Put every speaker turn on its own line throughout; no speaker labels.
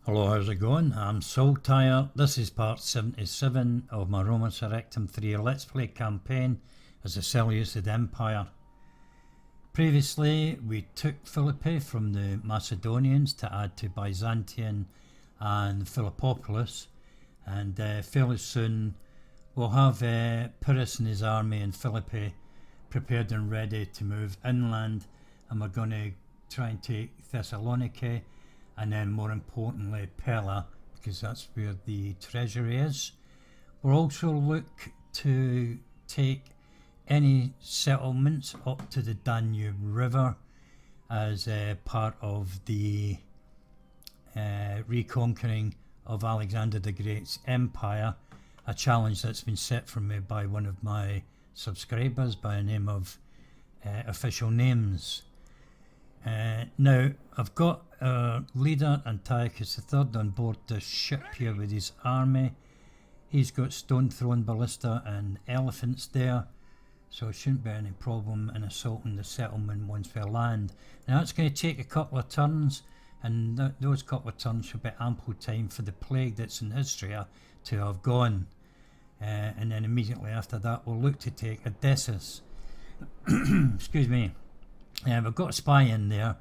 Hello, how's it going? I'm Saltire. This is part 77 of my Roma Surrectum 3 Let's Play campaign as the Seleucid Empire. Previously, we took Philippi from the Macedonians to add to Byzantium and Philippopolis, and fairly soon we'll have Pyrrhus and his army in Philippi prepared and ready to move inland, and we're going to try and take Thessaloniki, and then more importantly Pella, because that's where the treasury is. We'll also look to take any settlements up to the Danube River as part of the reconquering of Alexander the Great's empire, a challenge that's been set for me by one of my subscribers by the name of official Nemes. Now I've got our leader Antiochus III on board this ship here with his army. He's got stone thrown ballista and elephants there, so it shouldn't be any problem in assaulting the settlement once we land. Now it's going to take a couple of turns, and those couple of turns should be ample time for the plague that's in history to have gone, and then immediately after that we'll look to take Odysseus. Excuse me. We've got a spy in there.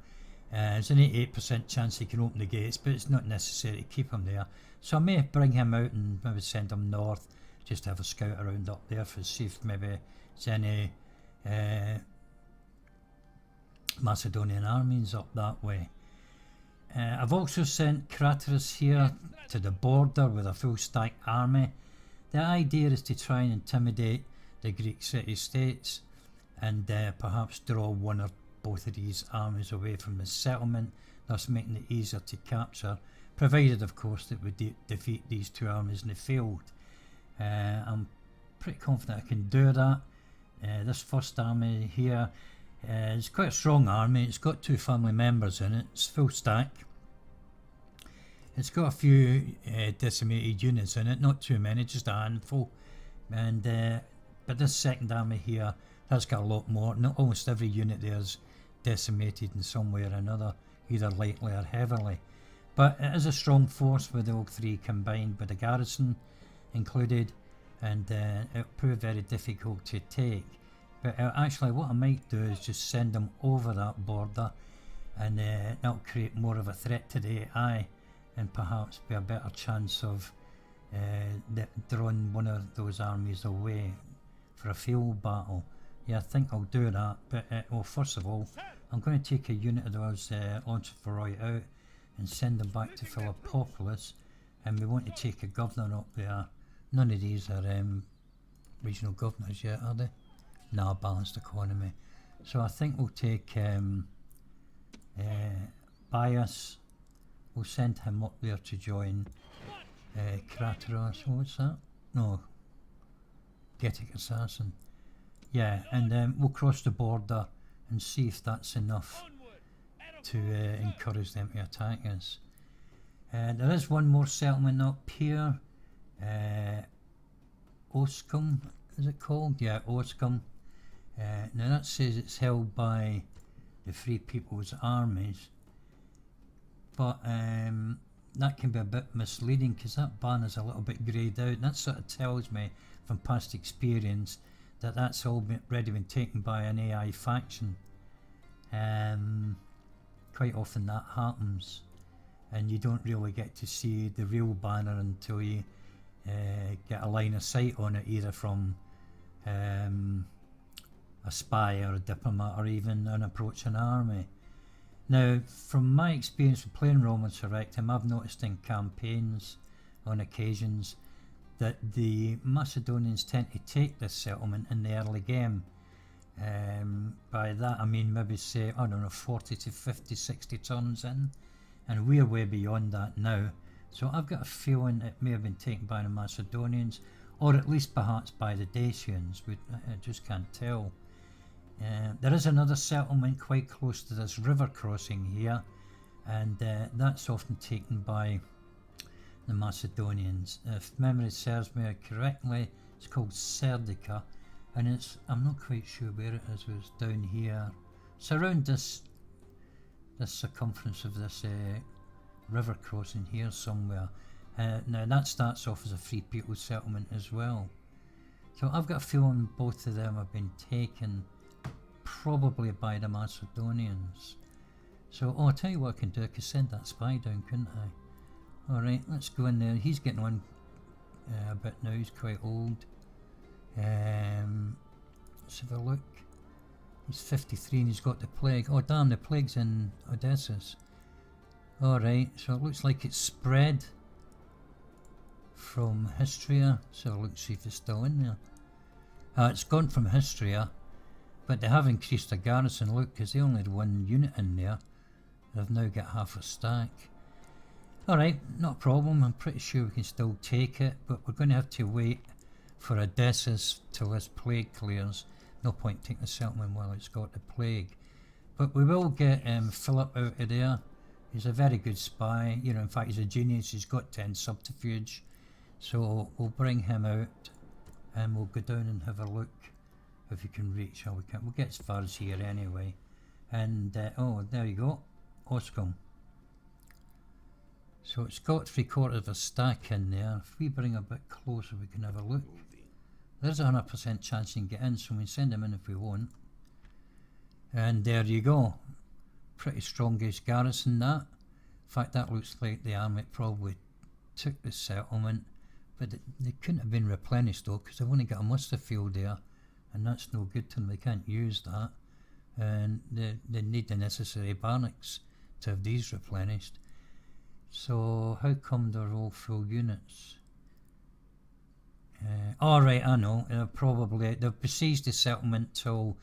There's an 88% chance he can open the gates, but it's not necessary to keep him there. So I may bring him out and maybe send him north, just to have a scout around up there for see if maybe there's any Macedonian armies up that way. I've also sent Craterus here to the border with a full stack army. The idea is to try and intimidate the Greek city-states and perhaps draw one or both of these armies away from the settlement, thus making it easier to capture, provided of course that we defeat these two armies in the field. I'm pretty confident I can do that. This first army here is quite a strong army. It's got 2 family members in it. It's full stack. It's got a few decimated units in it, not too many, just a handful. And but this second army here, that's got a lot more. Almost every unit there is decimated in some way or another, either lightly or heavily. But it is a strong force with all 3 combined, with the garrison included, and it'll prove very difficult to take. But actually what I might do is just send them over that border, and that'll create more of a threat to the AI, and perhaps be a better chance of drawing one of those armies away for a field battle. Yeah, I think I'll do that, but well, first of all, I'm going to take a unit of those Launchiferae out and send them back to Philippopolis, and we want to take a governor up there. None of these are regional governors yet, are they? No, balanced economy. So I think we'll take Bias. We'll send him up there to join Craterus. What's that? No, Getic Assassin. Yeah, and we'll cross the border and see if that's enough to encourage them to attack us. There is one more settlement up here. Oscum, is it called? Yeah, Oscum. Now that says it's held by the Free People's Armies, but that can be a bit misleading because that banner's a little bit greyed out, and that sort of tells me from past experience that that's already been taken by an AI faction. Quite often that happens, and you don't really get to see the real banner until you get a line of sight on it, either from a spy or a diplomat, or even an approaching army. Now, from my experience with playing Roman Surrectum, I've noticed in campaigns on occasions that the Macedonians tend to take this settlement in the early game. By that I mean maybe say, I don't know, 40 to 50, 60 turns in, and we're way beyond that now. So I've got a feeling it may have been taken by the Macedonians, or at least perhaps by the Dacians. I just can't tell. There is another settlement quite close to this river crossing here, and that's often taken by the Macedonians. If memory serves me correctly, it's called Serdica, and I'm not quite sure where it is. It's down here. It's around this circumference of this river crossing here somewhere. Now that starts off as a free people settlement as well. So I've got a feeling both of them have been taken probably by the Macedonians. So, I'll tell you what I can do. I could send that spy down, couldn't I? Alright, let's go in there. He's getting on a bit now. He's quite old. Let's have a look. He's 53 and he's got the plague. Oh damn, the plague's in Odysseus. Alright, so it looks like it's spread from Histria. So let's see if it's still in there. It's gone from Histria, but they have increased the garrison. Look, because they only had one unit in there. They've now got half a stack. Alright, not a problem. I'm pretty sure we can still take it, but we're going to have to wait for Odysseus till this plague clears. No point taking the settlement while it's got the plague. But we will get Philip out of there. He's a very good spy. You know, in fact, he's a genius. He's got 10 subterfuge. So we'll bring him out and we'll go down and have a look if we can reach. Or we can. We'll get as far as here anyway. And oh, there you go, Oscom. So it's got 3/4 of a stack in there. If we bring a bit closer, we can have a look. There's a 100% chance you can get in, so we can send him in if we want. And there you go. Pretty strongest garrison, that. In fact, that looks like the army probably took the settlement, but they couldn't have been replenished though, because they've only got a muster field there, and that's no good to them. They can't use that, and they need the necessary barracks to have these replenished. So how come they're all full units? Alright, I know. They've besieged the settlement till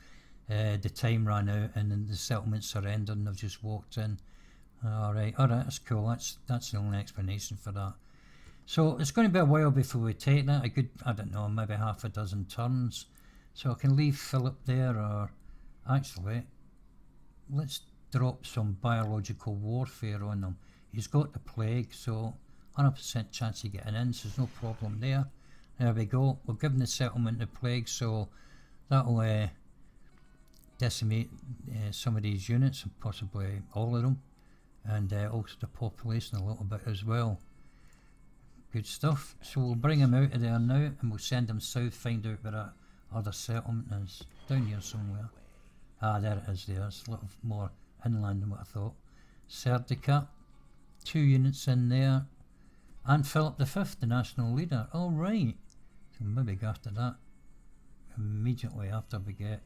the time ran out, and then the settlement surrendered and they've just walked in. Alright, that's cool. That's the only explanation for that. So it's going to be a while before we take that. A good, I don't know, maybe half a dozen turns. So I can leave Philip there, or actually, let's drop some biological warfare on them. He's got the plague, so 100% chance of getting in, so there's no problem there. There we go. We'll give them the settlement the plague, so that'll decimate some of these units, and possibly all of them, and also the population a little bit as well. Good stuff. So we'll bring him out of there now, and we'll send him south, find out where that other settlement is. Down here somewhere. Ah, there it is there. It's a little more inland than what I thought. Serdica. 2 units in there. And Philip V, the national leader. Alright. So maybe go after that. Immediately after we get,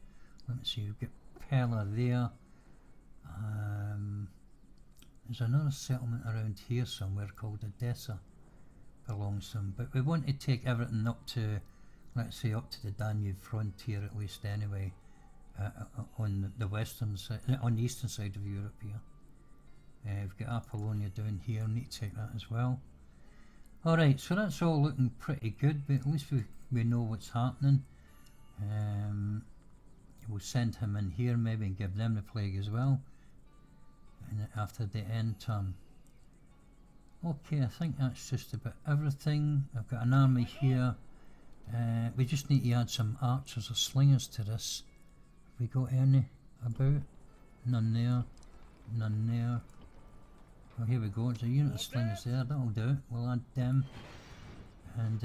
let me see, we've got Pella there. There's another settlement around here somewhere called Odessa. Belongs to them. But we want to take everything up to, let's say, up to the Danube frontier at least anyway. On the western side, on the eastern side of Europe here. We've got Apollonia down here, need to take that as well. Alright, so that's all looking pretty good, but at least we know what's happening. We'll send him in here maybe and give them the plague as well, and after the end turn. Okay, I think that's just about everything. I've got an army here. We just need to add some archers or slingers to this. Have we got any about? None there, none there. Oh, here we go, there's a unit of slingers there, that'll do. We'll add them. And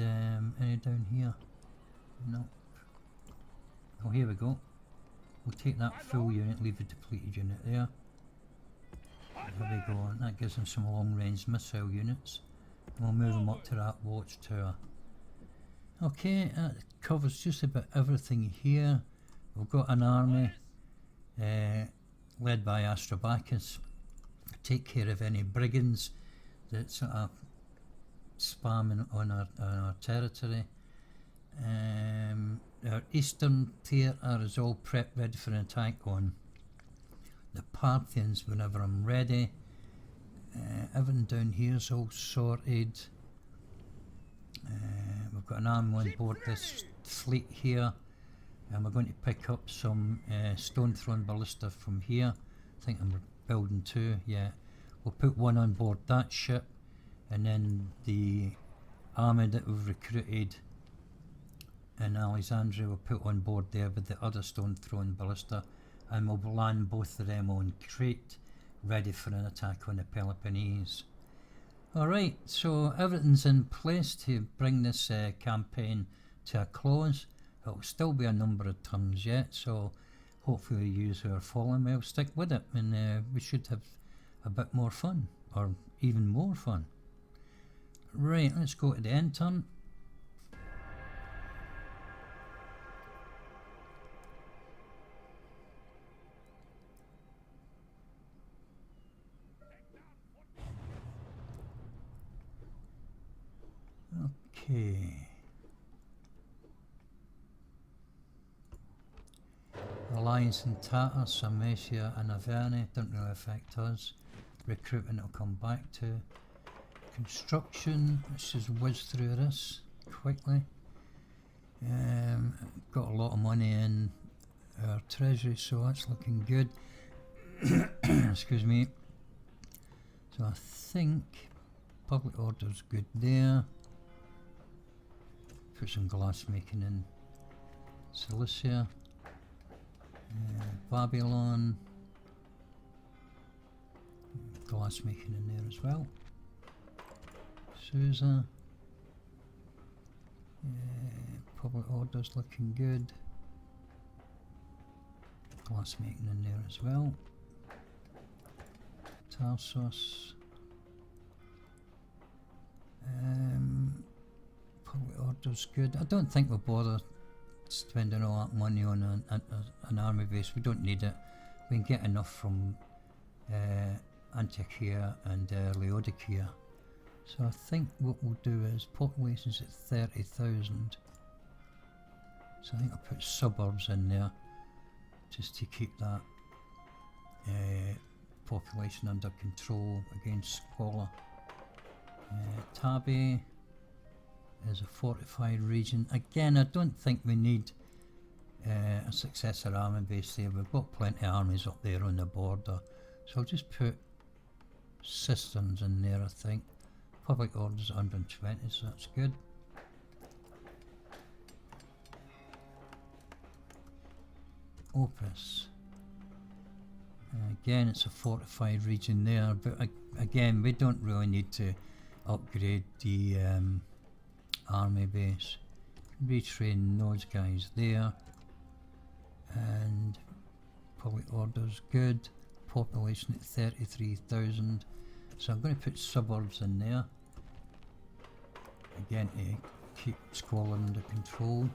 any down here? No. Oh, here we go. We'll take that full unit, leave the depleted unit there. There we go, and that gives them some long range missile units. And we'll move them up to that watchtower. Okay, that covers just about everything here. We've got an army led by Astrobacus. Take care of any brigands that sort of spamming on our territory. Our eastern theatre is all prepped, ready for an attack on the Parthians whenever I'm ready. Everything down here is all sorted. We've got an army on board this fleet here, and we're going to pick up some stone thrown ballista from here. I think I'm building 2, yeah. We'll put 1 on board that ship, and then the army that we've recruited in Alexandria we'll put on board there with the other stone thrown ballista, and we'll land both of them on Crete, ready for an attack on the Peloponnese. Alright, so everything's in place to bring this campaign to a close. It'll still be a number of turns yet, so hopefully the user are following me. I'll stick with it, and we should have a bit more fun, or even more fun. Right, let's go to the end turn. Okay. Alliance in Tatar, Sarmatia and Averni don't really affect us. Recruitment will come back to. Construction, let's just whiz through this quickly. Got a lot of money in our treasury, so that's looking good. Excuse me. So I think public order's good there. Put some glass making in Cilicia. Babylon. Glass making in there as well. Susa. Public orders looking good. Glass making in there as well. Tarsos. Public orders good. I don't think we'll bother spending all that money on an army base. We don't need it. We can get enough from Antiochia and Laodicea. So I think what we'll do is population's at 30,000. So I think I'll put suburbs in there just to keep that population under control against squalor. Tabi is a fortified region. Again, I don't think we need a successor army base there. We've got plenty of armies up there on the border. So I'll just put cisterns in there, I think. Public orders 120, so that's good. Opus. Again, it's a fortified region there, but again, we don't really need to upgrade the army base. Retrain those guys there. And public orders good. Population at 33,000. So I'm going to put suburbs in there. Again, to keep squalor under control.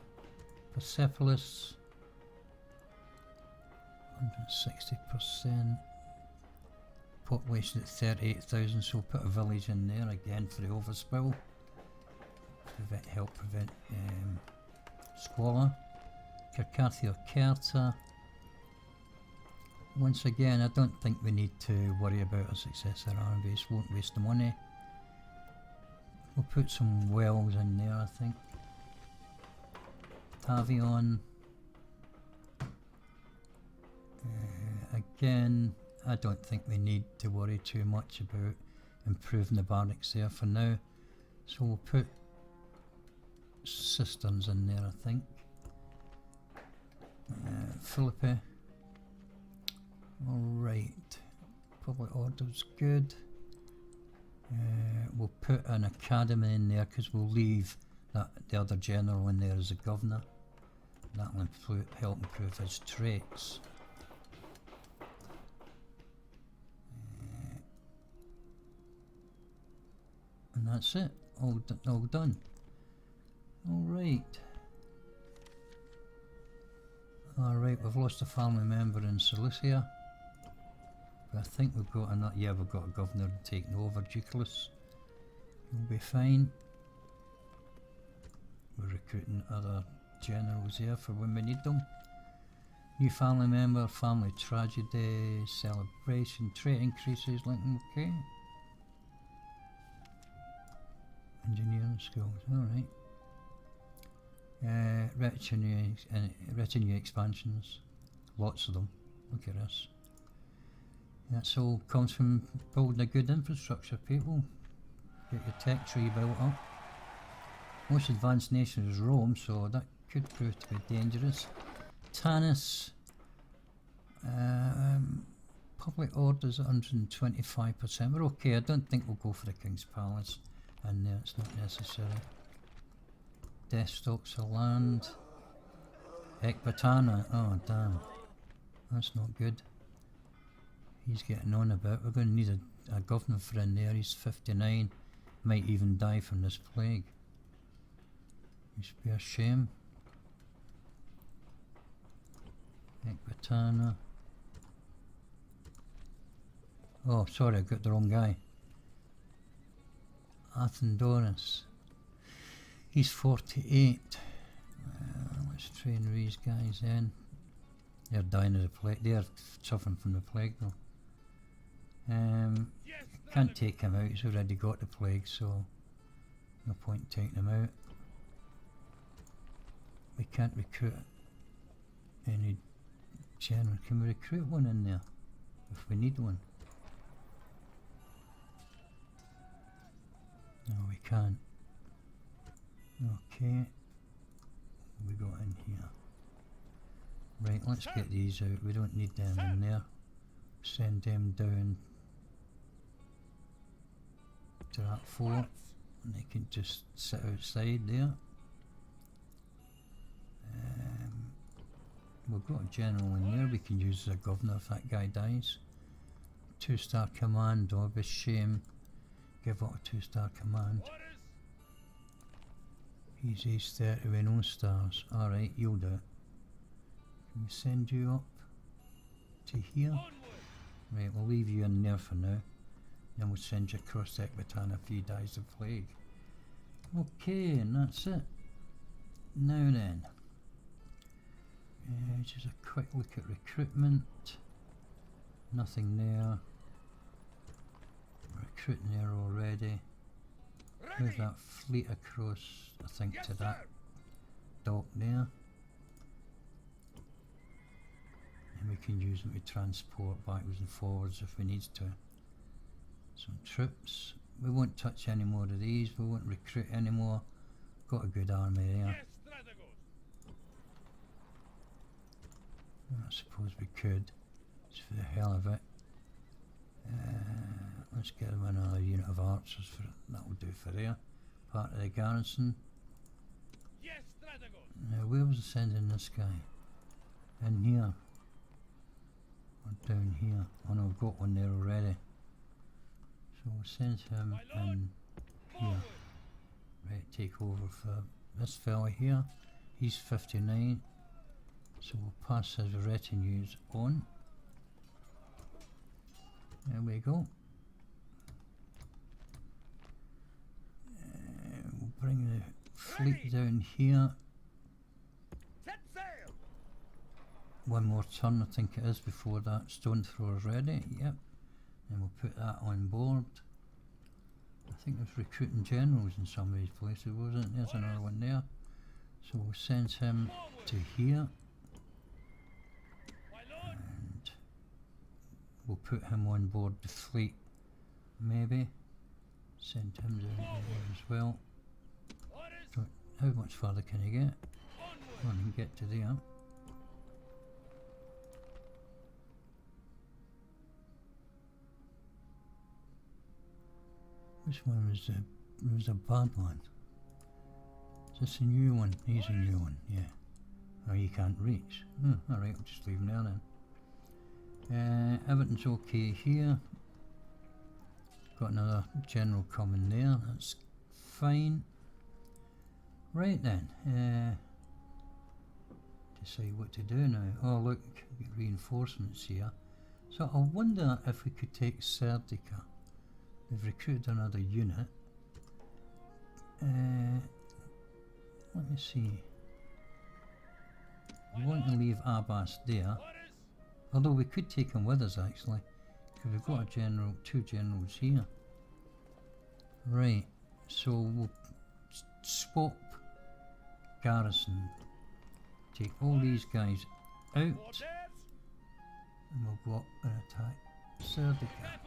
Persepolis. 160%. Population at 38,000, so we'll put a village in there again for the overspill. Help prevent squalor. Carcathia Kerta. Once again, I don't think we need to worry about a successor army base, won't waste the money. We'll put some wells in there, I think. Tavion. Again, I don't think we need to worry too much about improving the barracks there for now. So we'll put cisterns in there, I think. Philippi. Alright. Public order's good. We'll put an academy in there because we'll leave the other general in there as a governor. That'll help improve his traits. And that's it. All done. Alright. Alright, we've lost a family member in Cilicia. But I think we've got we've got a governor taking over, Ducalus. We'll be fine. We're recruiting other generals here for when we need them. New family member, family tragedy, celebration, trait increases, Lincoln, okay. Engineering skills, alright. Retinue expansions, lots of them, look at this. That's all comes from building a good infrastructure, people. Get your tech tree built up. Most advanced nation is Rome, so that could prove to be dangerous. Tanis, Public orders 125%. We're okay. I don't think we'll go for the King's Palace. And there, it's not necessary. Desktops of land. Ecbatana. Oh, damn. That's not good. He's getting on a bit. We're going to need a governor for in there. He's 59. Might even die from this plague. Used to be a shame. Ecbatana. Oh, sorry, I got the wrong guy. Athenodorus. He's 48. Let's train these guys in. They're dying of the plague. They're suffering from the plague though. Can't take him out. He's already got the plague, so no point in taking him out. We can't recruit any general. Can we recruit one in there if we need one? No, we can't. Okay. We got in here. Right, let's get these out. We don't need them in there. Send them down to that fort, and they can just sit outside there. We've got a general in there we can use as a governor if that guy dies. 2-star command, oh, be shame. Give up a 2-star command. He's Ace 30 with no stars. Alright, you'll do it. Can we send you up to here? Right, we'll leave you in there for now. Then we'll send you across Ecbatana if he dies of plague. Okay, and that's it. Now then. Just a quick look at recruitment. Nothing there. Recruiting there already. Move that fleet across, I think, to that dock there. And we can use them to transport backwards and forwards if we need to. Some troops. We won't touch any more of these. We won't recruit anymore. Got a good army there. I suppose we could, just for the hell of it. Let's get them another unit of archers for it. That will do for there. Part of the garrison. Now where was I sending this guy? In here. Or down here. Oh no, I've got one there already. So we'll send him in here. Right, take over for this fella here. He's 59. So we'll pass his retinues on. There we go. We'll bring the fleet down here. One more turn, I think it is, before that stone thrower's ready. Yep. And we'll put that on board. I think there's recruiting generals in some of these places, wasn't there? There's another one there. So we'll send him to here. And we'll put him on board the fleet, maybe. Send him down there as well. So how much further can he get? Well, he can get to there. Which one was a bad one? Is this a new one? He's a new one, yeah. Oh, you can't reach. Oh, alright, I'll just leave him there then. Everything's okay here. Got another general coming there, that's fine. Right then, decide what to do now. Oh look, get reinforcements here. So I wonder if we could take Serdica. We've recruited another unit. Let me see. We want to leave Abbas there. Although we could take him with us actually. Because we've got a general, 2 generals here. Right, so we'll swap garrison. Take all these guys out. And we'll go up and attack Serdica.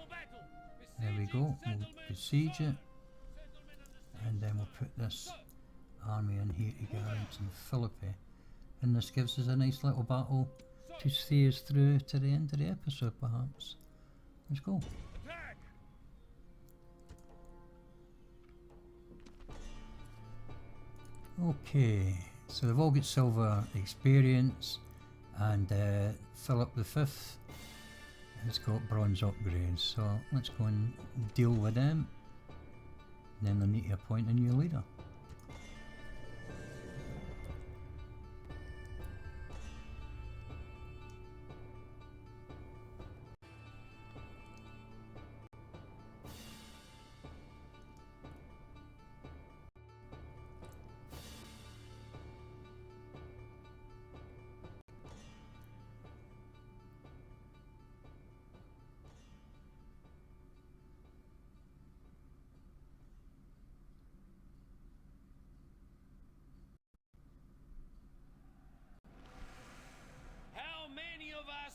There we go, we'll besiege it. And then we'll put this army in here to garrison Philippi. And this gives us a nice little battle to see us through to the end of the episode perhaps. Let's go. Okay, so they've all got silver experience, and Philip V has got bronze upgrades, so let's go and deal with them. And then they need to appoint a new leader.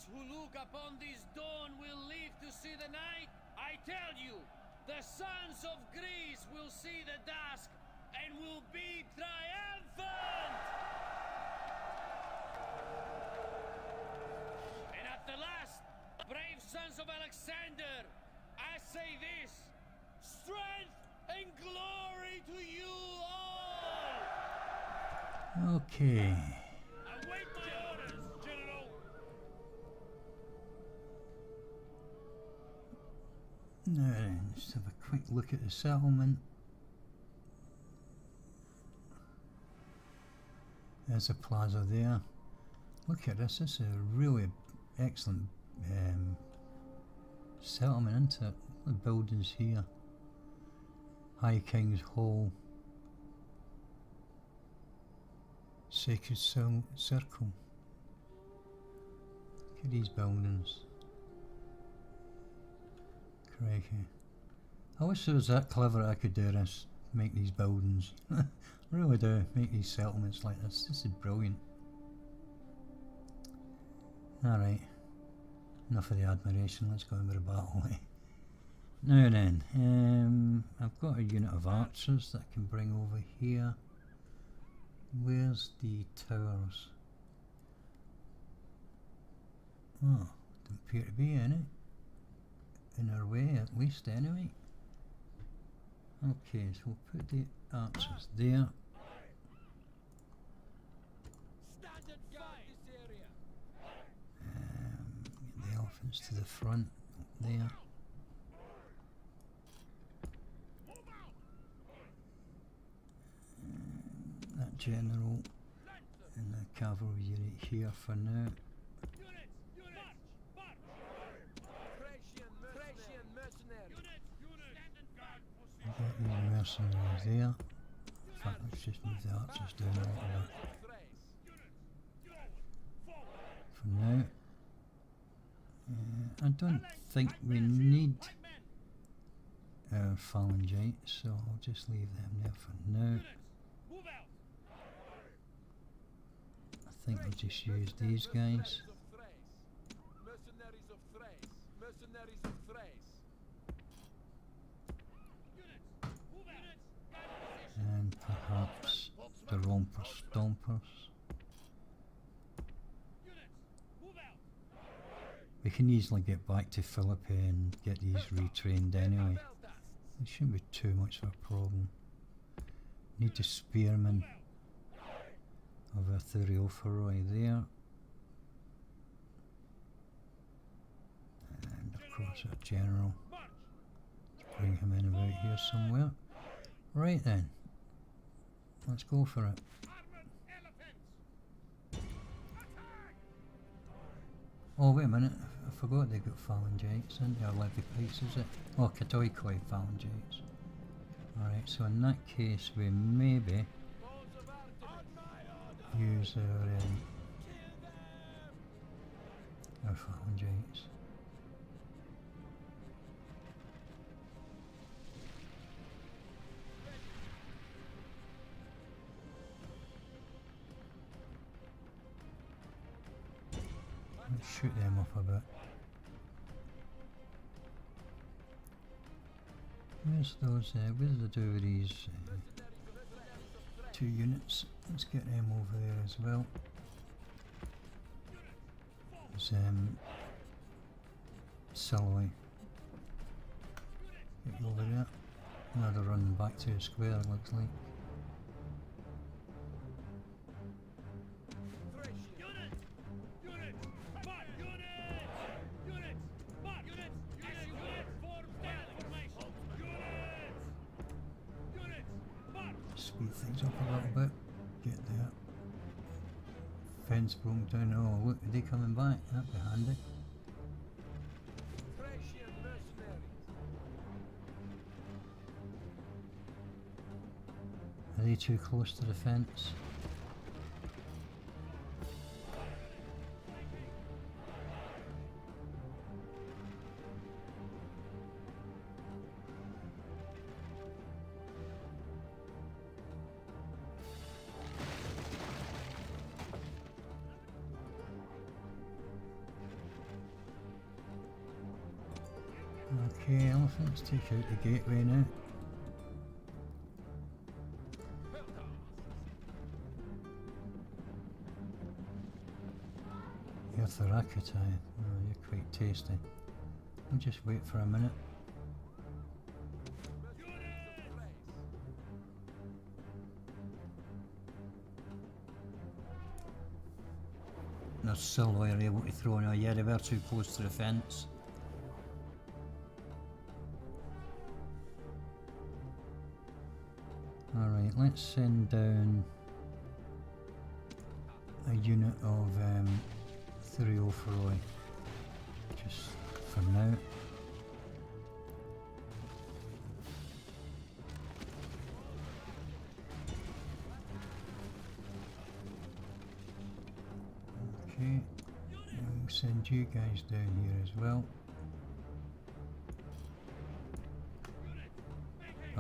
Who look upon this dawn will live to see the night? I tell you, the sons of Greece will see the dusk and will be triumphant! And at the last, brave sons of Alexander, I say this: strength and glory to you all!
Okay.
Await my orders, General!
Now then, let's have a quick look at the settlement. There's a plaza there. Look at this, this is a really excellent settlement, isn't it? The buildings here. High King's Hall. Sacred Circle. Look at these buildings. Crikey. I wish I was that clever I could do this, make these buildings. I really do, make these settlements like this. This is brilliant. Alright, enough of the admiration, let's go into the battle. Now then, I've got a unit of archers that I can bring over here. Where's the towers? Oh, don't appear to be any. In our way, at least, anyway. Okay, so we'll put the archers there. Get the elephants to the front, there. That general and the cavalry unit here for now. Get these mercenaries there. In fact, let's just move the archers down a little bit. For now. I don't think we need our phalangites, so I'll just leave them there for now. I think I'll just use these guys. And perhaps the romper stompers. We can easily get back to Philippi and get these retrained anyway. It shouldn't be too much of a problem. Need the spearmen of our Thureophoroi there. And of course our general. Let's bring him in about here somewhere. Right then. Let's go for it. Oh wait a minute, I forgot they got phalangites, and or levy pikes, is it? Oh, Katoikoi phalangites. Alright, so in that case we maybe use our phalangites. Let's shoot them up a bit. Where's those, where's the do with these two units? Let's get them over there as well. There's Seleucid. Get over there. Another run back to a square, looks like. Speed things up a little bit. Get there. Fence broken down. Oh, look, are they coming back? That'd be handy. Are they too close to the fence? Okay, elephants, take out the gateway now. You're Surrectum. Oh, you're quite tasty. I'll just wait for a minute. They're still able to throw now. Yeah, they were too close to the fence. Alright, let's send down a unit of 304 just for now. Okay, and we'll send you guys down here as well.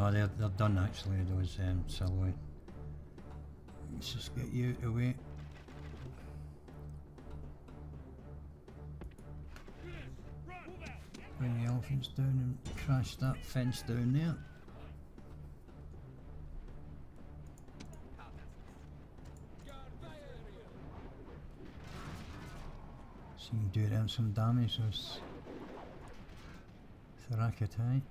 Oh, they're done actually, those Seleucid. Let's just get you out of the way. Bring the elephants down and crash that fence down there. So you can do them some damage, those Surrectum.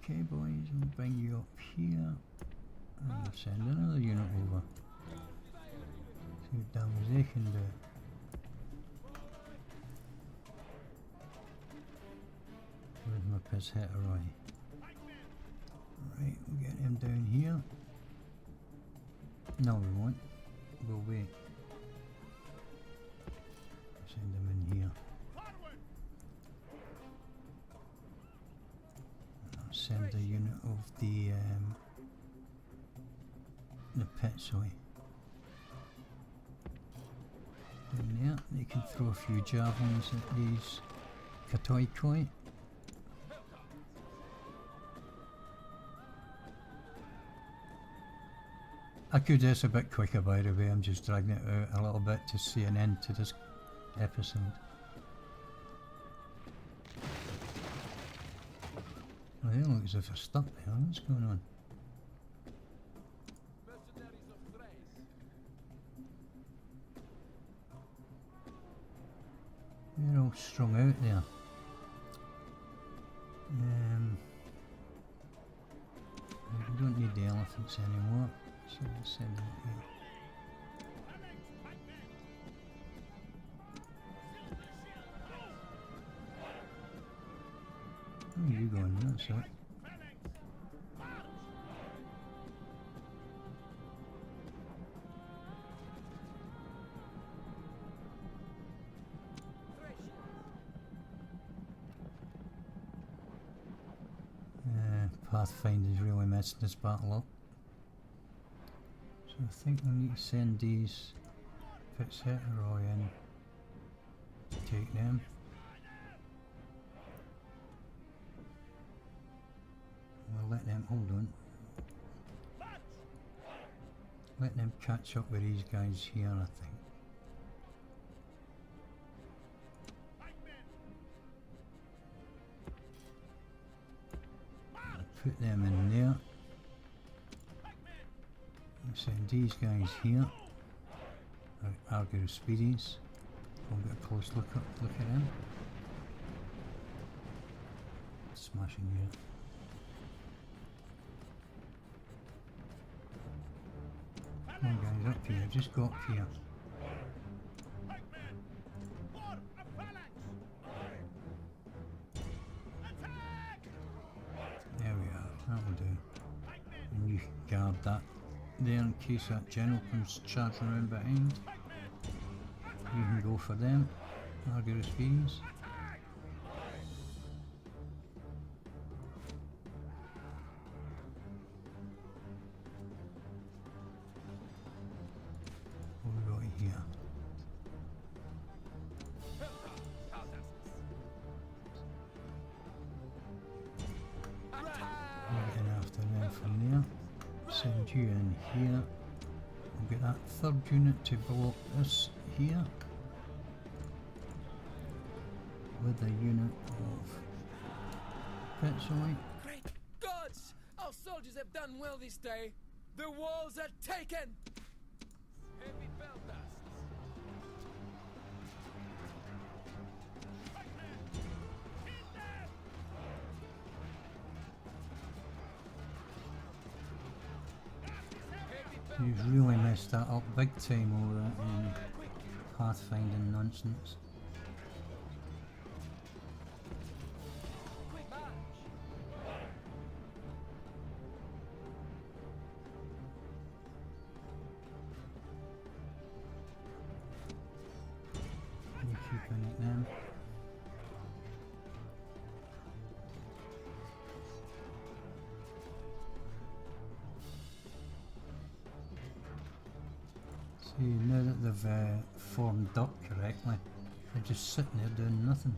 Okay boys, I'll bring you up here and I'll send another unit over. See what damage they can do. Where's my piss heteroi? Right, we'll get him down here. No we won't, we'll wait. Send him in here. Send a unit of the Petsoi in there. They can throw a few javelins at these Katoikoi. I could do this a bit quicker by the way, I'm just dragging it out a little bit to see an end to this episode. Oh, they look as if they're stuck there. What's going on? They're all strung out there. We don't need the elephants anymore, so we'll send them here. Where are you going? That's it. Pathfinder's really messed this battle up. So I think we need to send these Heteroi in to take them. We'll let them, hold on. Let them catch up with these guys here, I think. Put them in there. We'll send these guys here. Argo Speedies. We'll get a close look at him. Smashing unit. Come on guys, up here, just go up here. There we are, that'll do. And you can guard that there in case that general comes charging around behind. You can go for them, Argus Bees. What have we got here? We're getting after them from there. Send you in here. We'll get that third unit to block this here. With a unit of Petzoid.
Great gods! Our soldiers have done well this day. The walls are taken! Heavy bell dusts.
You've really messed that up big time, all that pathfinding nonsense. Keeping it then. See, now that they've formed up correctly, they're just sitting there doing nothing.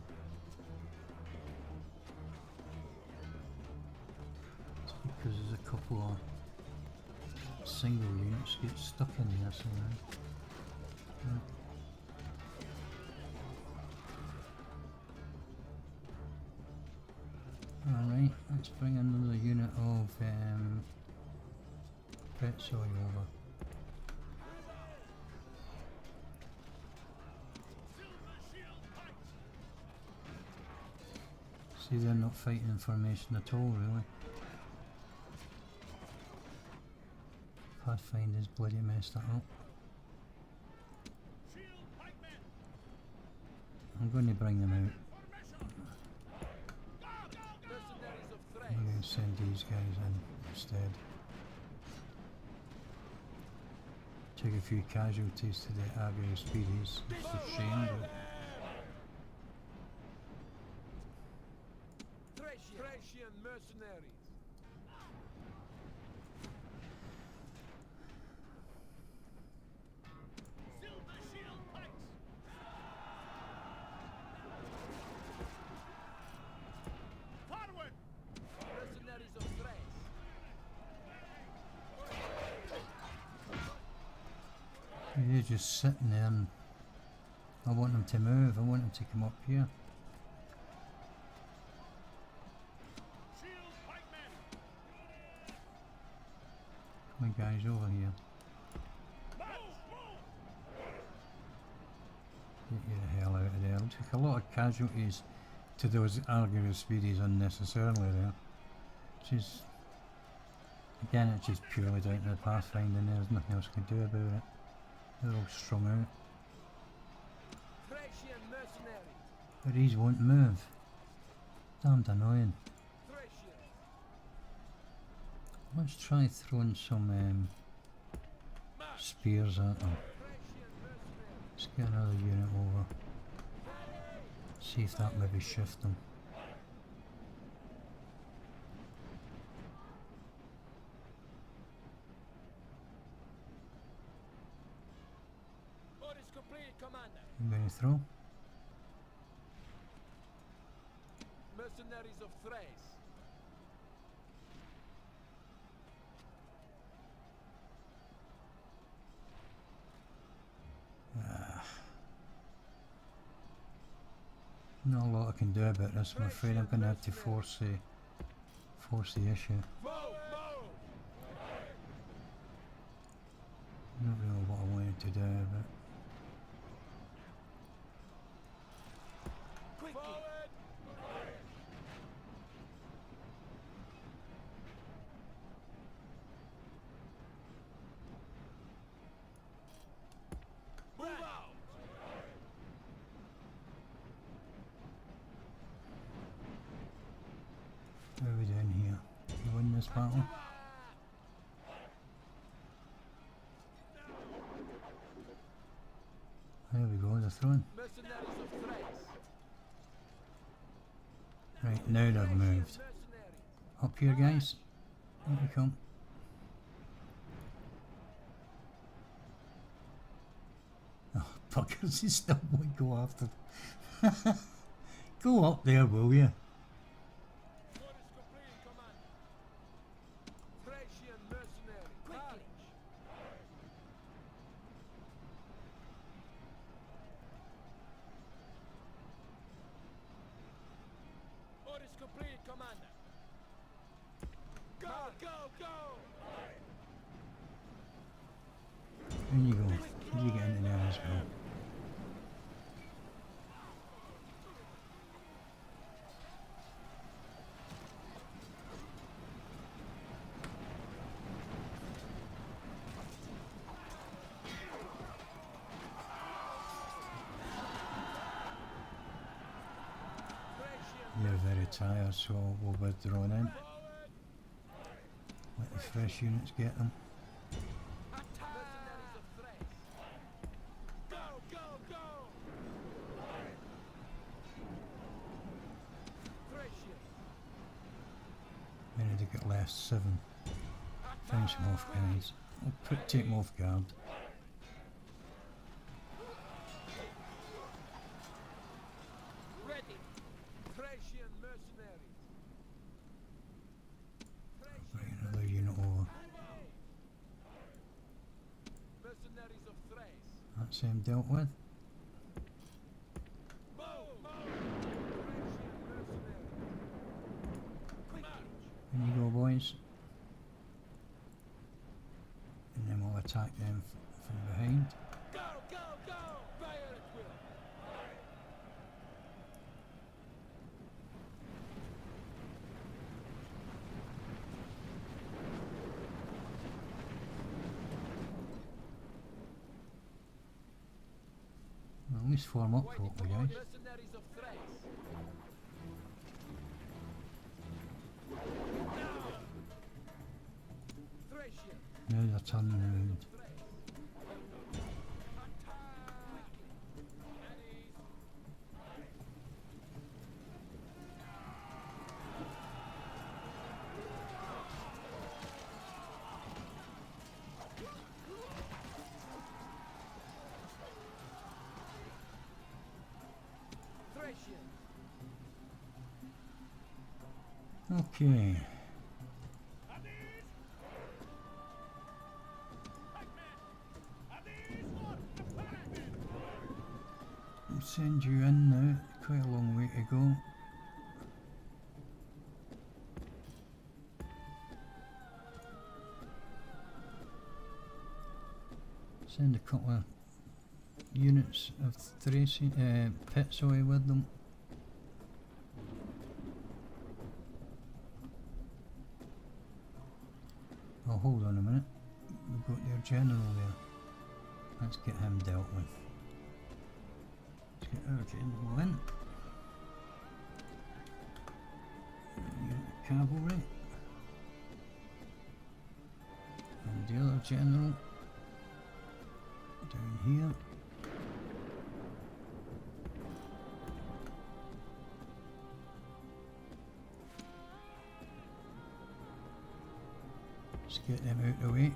It's because there's a couple of single units get stuck in there somewhere. Yeah. Alright, let's bring another unit of Petzoid over. See, they're not fighting in formation at all, really. Pathfinder's bloody messed that up. I'm going to bring them out. I'm going to send these guys in instead. Take a few casualties to the Agri Speedies. It's a shame, but
Thracian mercenaries.
they're just sitting there, and I want them to move. I want them to come up here. Come on guys, over here. Get you the hell out of there. Took a lot of casualties to those Argus speedies unnecessarily there. Which is, again, it's just purely down to the pathfinding. There's nothing else I can do about it. They're all strung out. But these won't move. Damned annoying. Let's try throwing some spears at them. Let's get another unit over. See if that maybe shift them. I'm going to throw.
Mercenaries of Thrace.
Not a lot I can do about this. I'm afraid I'm going to have to force the issue. Not really what I wanted to do, but battle. There we go, they're throwing.
Mercenaries of Thrace.
Right, now they've moved.
Mercenaries.
Up here, guys. Up we come. Oh, buggers, he still won't go after. Go up there, will you?
What is complete, Commander? Thracian mercenary. Quickly. What is complete, Commander? Go, go, go!
There you go. You get into there as well. They're very tired, so we'll withdraw then. Let the fresh units get them.
Mercenaries of Thrace. Go, go, go! Thracian.
Many they get left? 7. Finish them off, guys. We'll take them off guard.
Ready. Thracian mercenaries.
Bring another unit over.
Mercenaries of Thrace.
That's him dealt with.
Move! Thracian mercenaries. Quick march.
In you go, boys. And then we'll attack them from behind.
Go, go, go! Fire at will.
Well, at least form up
Waiting
properly,
for
guys.
mercenaries of Thrace. Thracian.
Now they're turning around.
Thracian.
Okay. We'll send you in now. Quite a long way to go. Send a couple of units of Thracian pits away with them. Oh, hold on a minute. We've got their general there. Let's get him dealt with. Let's get our general in. Unit of cavalry. And the other general down here. Let's get them out of the way.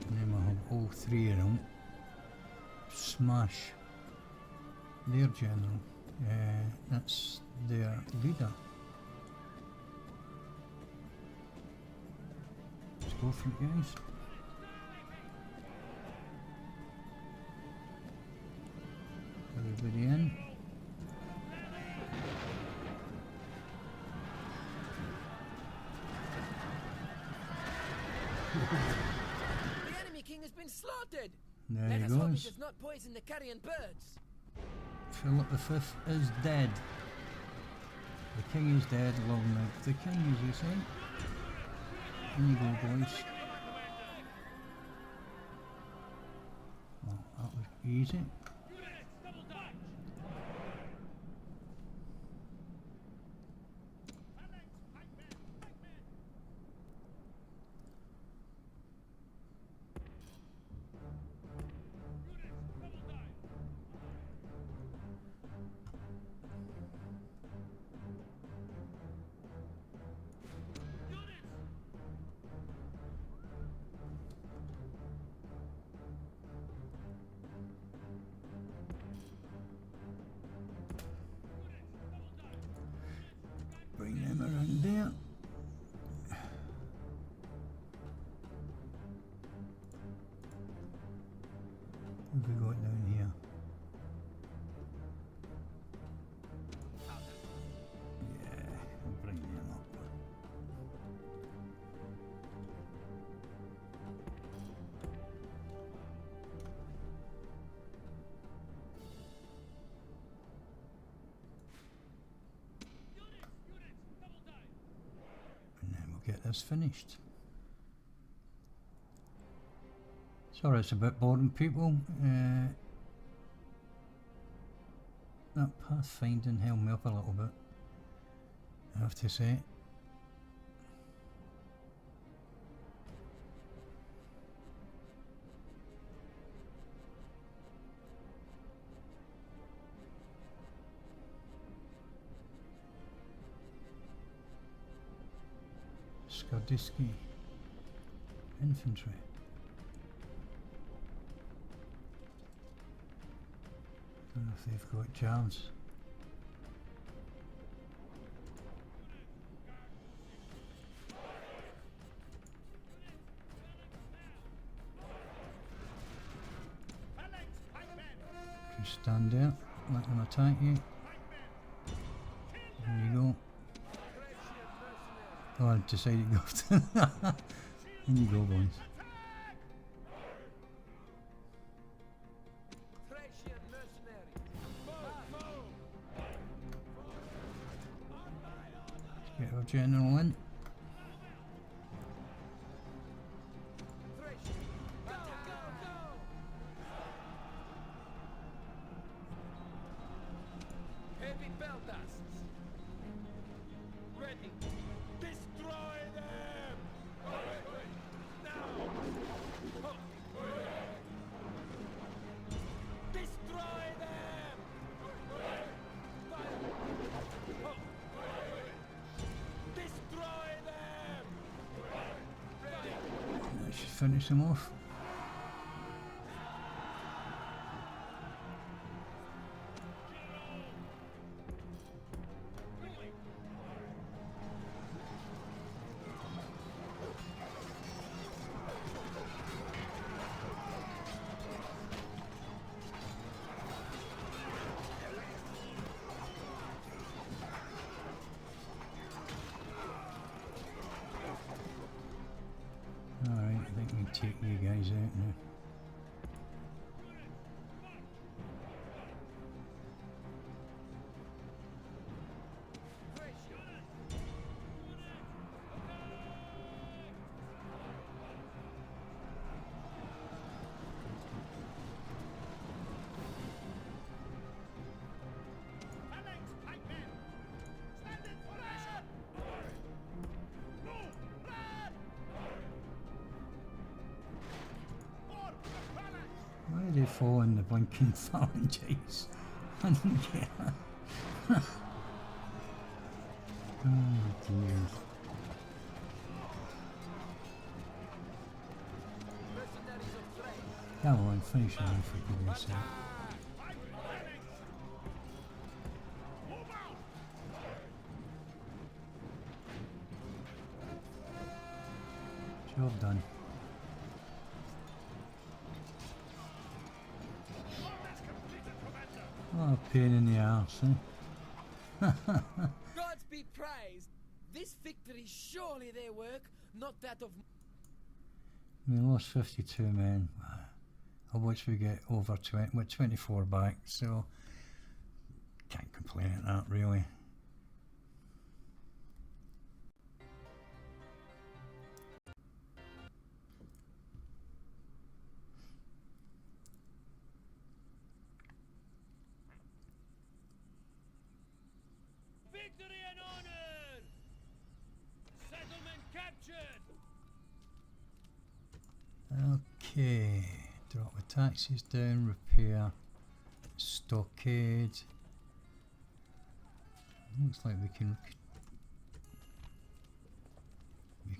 And then we'll have all 3 of them smash their general. That's their leader. Let's go for it, guys. Everybody in.
The enemy king has been slaughtered.
There
Let
he
us hope he
goes.
does not poison the carrion birds.
Philip V is dead. The king is dead, long live the king, as they say. In you go, boys. Well, that was easy. Bring them around there. What have we got down here? Yeah, we'll bring them up. And then we'll get this finished. Sorry, it's a bit boring, people. That pathfinding held me up a little bit, I have to say. Skadiski infantry. I don't know if they've got jams. Just stand there, let them attack you. There you go. Oh, I decided to go after that. In you go, boys. Get our general in.
Heavy beltasts. Ready. Destroy them! Now! Destroy them! Destroy them!
That should finish them off. Alright, I think we can take you guys out now. Why are they following the blinking phalanges? I don't get that. Oh dear. Come on, finish it off for goodness sake. Job done. Oh, pain in the arse, eh?
Gods be praised! This victory is surely their work, not that of...
We lost 52 men, of which we get over 24 back, so can't complain at that really.
Victory and honor! Settlement captured!
Okay, drop the taxes down, repair, stockade. Looks like we can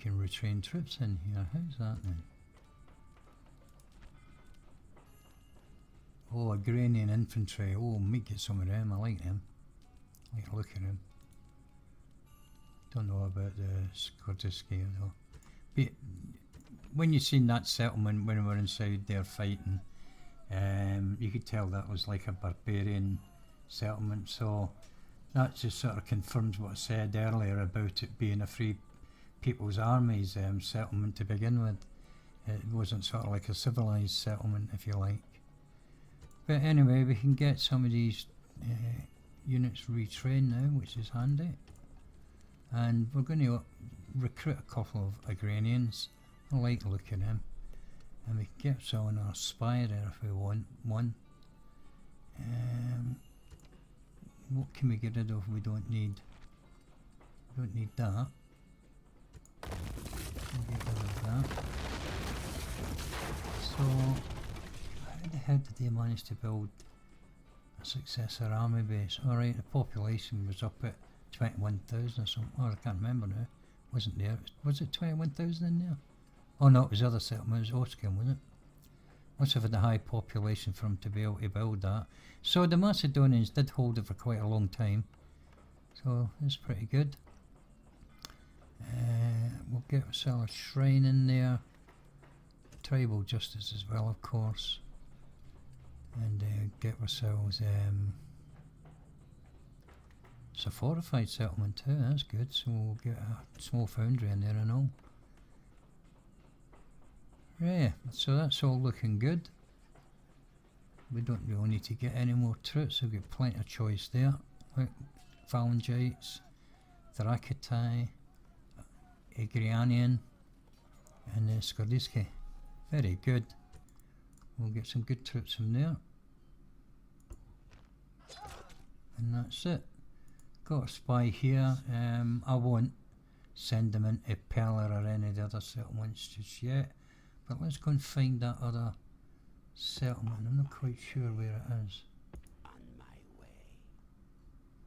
retrain troops in here. How's that then? Oh, agrarian infantry. Oh, might get some of them. I like them. I like the look at them. Don't know about the Scottish scale though. But when you seen that settlement when we were inside there fighting, you could tell that was like a barbarian settlement. So that just sort of confirms what I said earlier about it being a free people's armies settlement to begin with. It wasn't sort of like a civilized settlement, if you like. But anyway, we can get some of these units retrained now, which is handy. And we're going to recruit a couple of agrarians. I like the look of them. And we can get some on our spy there if we want one. What can we get rid of we don't need? We don't need that. We'll get rid of that. So, how the hell did they manage to build a successor army base? Alright, the population was up at 21,000 or something. Oh, I can't remember now. Wasn't there? Was it 21,000 in there? Oh no, it was other settlement. It was Oscan, wasn't it? Must have had a high population for them to be able to build that. So the Macedonians did hold it for quite a long time. So it's pretty good. We'll get ourselves a shrine in there. Tribal justice as well, of course. And get ourselves it's a fortified settlement too, that's good. So we'll get a small foundry in there and all. Yeah, so that's all looking good. We don't really need to get any more troops, we've got plenty of choice there. Like Phalangites, Thracitai, Agrianian, and Skordiski. Very good. We'll get some good troops from there. And that's it. Got a spy here. I won't send them into Pella or any of the other settlements just yet. But let's go and find that other settlement. I'm not quite sure where it is.
On my way.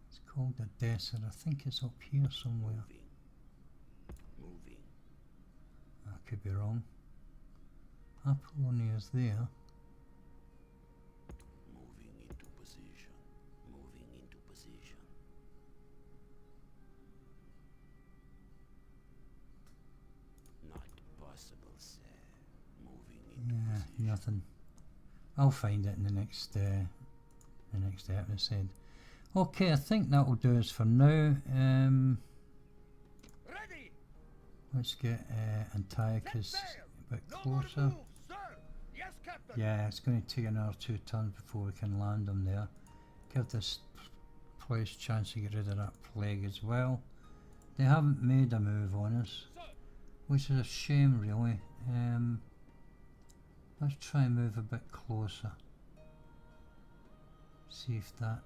It's called Odessa. I think it's up here somewhere.
Moving.
I could be wrong. Apollonia's there.
Moving into position. Moving into position. Not possible, sir. Moving into position.
Nothing. I'll find it in the next episode. Okay, I think that will do us for now.
Ready.
Let's get Antiochus a bit closer.
Move, sir. Yes, Captain.
Yeah, it's going to take another 2 turns before we can land them there. Give this place a chance to get rid of that plague as well. They haven't made a move on us,
Sir.
which is a shame really. Let's try and move a bit closer. See if that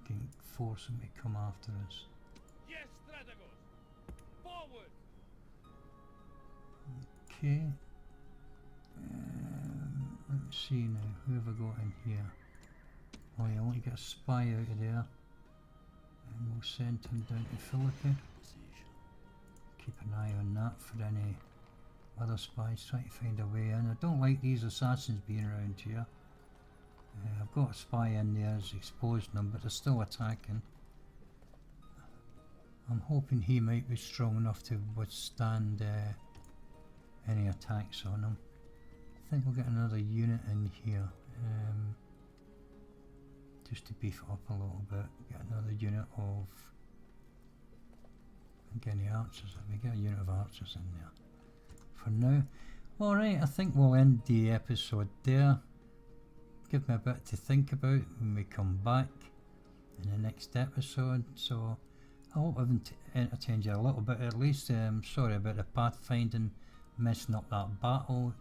can force them to come after us.
Yes, Strategos. Forward.
Okay. Let's see now. Who have I got in here? Oh yeah, I want to get a spy out of there. And we'll send him down to Philippi. Keep an eye on that for any other spies trying to find a way in. I don't like these assassins being around here. I've got a spy in there who's exposed them, but they're still attacking. I'm hoping he might be strong enough to withstand any attacks on him. I think we'll get another unit in here, just to beef it up a little bit. Get another unit of, get any archers. We get a unit of archers in there for now. Alright, I think we'll end the episode there. Give me a bit to think about when we come back in the next episode. So I hope I've entertained you a little bit at least. Sorry about the pathfinding, messing up that battle.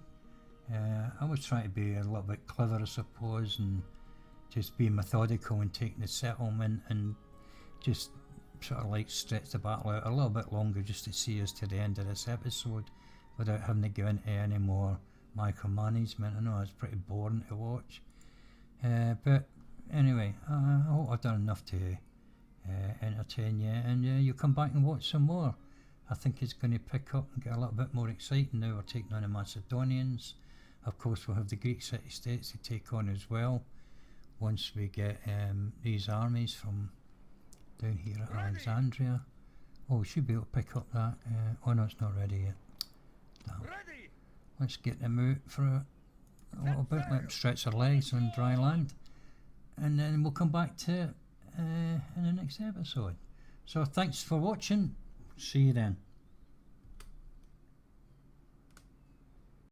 I was trying to be a little bit clever, I suppose, and just be methodical and taking the settlement and just sort of like stretch the battle out a little bit longer just to see us to the end of this episode without having to go into any more micromanagement. I know it's pretty boring to watch, but anyway, I hope I've done enough to entertain you, and you come back and watch some more. I think it's going to pick up and get a little bit more exciting now. We're taking on the Macedonians. Of course, we'll have the Greek city-states to take on as well once we get these armies from down here at Alexandria. Oh, we should be able to pick up that. Oh no, it's not ready yet. Damn. Let's get them out for a little bit, let them stretch their legs on dry land, and then we'll come back to it in the next episode. So thanks for watching. See you then.